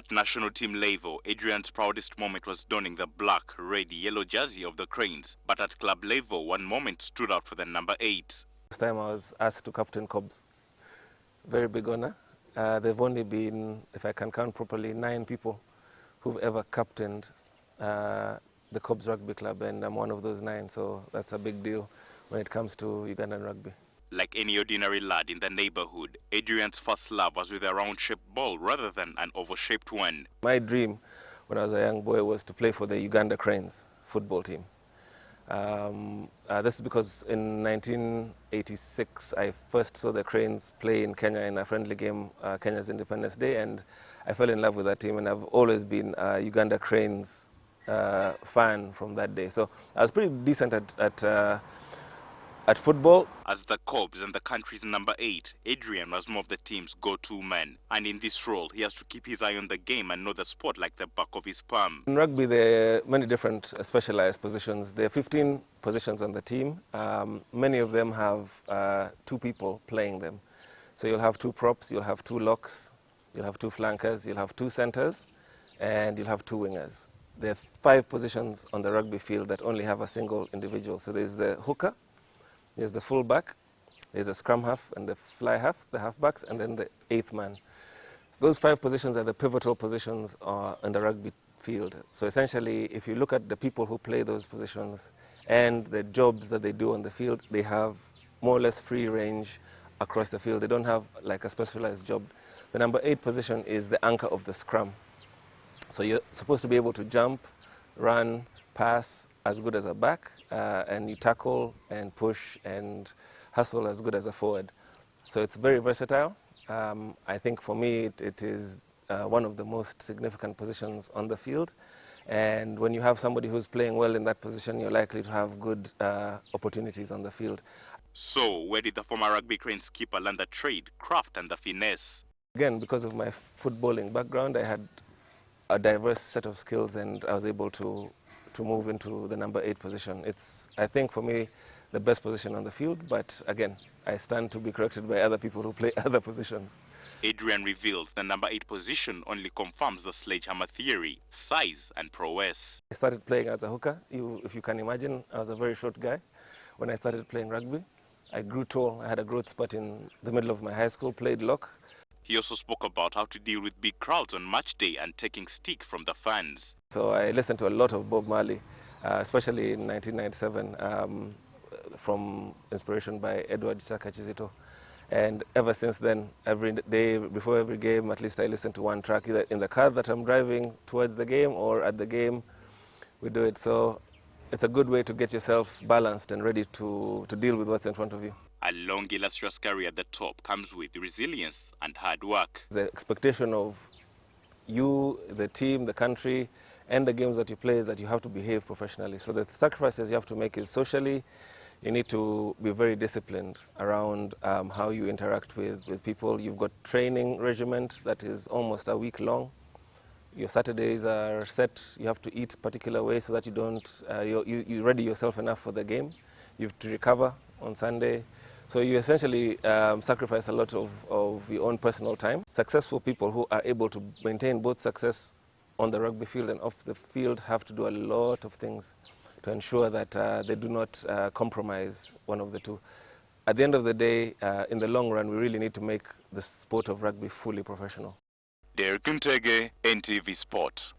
At national team level, Adrian's proudest moment was donning the black, red, yellow jersey of the Cranes. But at club level, one moment stood out for the number 8. This time I was asked to captain Cobs. Very big honor. There've only been, if I can count properly, 9 people who've ever captained the Cobs Rugby Club, and I'm one of those 9, so that's a big deal when it comes to Ugandan rugby. Like any ordinary lad in the neighborhood, Adrian's first love was with a round-shaped ball rather than an oval-shaped one. My dream when I was a young boy was to play for the Uganda Cranes football team. This is because in 1986 I first saw the Cranes play in Kenya in a friendly game, Kenya's Independence Day, and I fell in love with that team, and I've always been a Uganda Cranes fan from that day. So I was pretty decent at football. As the Cobs and the country's number 8, Adrian was more of the team's go-to man. And in this role, he has to keep his eye on the game and know the sport like the back of his palm. In rugby, there are many different specialized positions. There are 15 positions on the team. Many of them have 2 people playing them. So you'll have 2 props, you'll have 2 locks, you'll have 2 flankers, you'll have 2 centers, and you'll have 2 wingers. There are 5 positions on the rugby field that only have a single individual. So there's the hooker, there's the fullback, there's a scrum half and the fly half, the halfbacks, and then the 8th man. Those 5 positions are the pivotal positions in the rugby field. So essentially, if you look at the people who play those positions and the jobs that they do on the field, they have more or less free range across the field. They don't have like a specialized job. The number 8 position is the anchor of the scrum. So you're supposed to be able to jump, run, pass as good as a back, and you tackle and push and hustle as good as a forward. So it's very versatile. I think for me it is one of the most significant positions on the field. And when you have somebody who's playing well in that position, you're likely to have good opportunities on the field. So where did the former rugby Cranes keeper learn the trade, craft and the finesse? Again, because of my footballing background, I had a diverse set of skills, and I was able to move into the number 8 position. It's, I think, for me, the best position on the field, but again, I stand to be corrected by other people who play other positions. Adrian reveals the number 8 position only confirms the sledgehammer theory, size and prowess. I started playing as a hooker. If you can imagine, I was a very short guy when I started playing rugby. I grew tall. I had a growth spurt in the middle of my high school, played lock. He also spoke about how to deal with big crowds on match day and taking stick from the fans. So I listened to a lot of Bob Marley, especially in 1997, from inspiration by Edward Chaka Chizito. And ever since then, every day before every game, at least I listen to one track, either in the car that I'm driving towards the game or at the game, we do it. So it's a good way to get yourself balanced and ready to deal with what's in front of you. A long, illustrious career at the top comes with resilience and hard work. The expectation of you, the team, the country, and the games that you play is that you have to behave professionally. So the sacrifices you have to make is socially. You need to be very disciplined around how you interact with people. You've got training regiment that is almost a week long. Your Saturdays are set. You have to eat particular way so that you don't, you ready yourself enough for the game. You have to recover on Sunday. So you essentially sacrifice a lot of your own personal time. Successful people who are able to maintain both success on the rugby field and off the field have to do a lot of things to ensure that they do not compromise one of the two. At the end of the day, in the long run, we really need to make the sport of rugby fully professional. Derek Ntege, NTV Sport.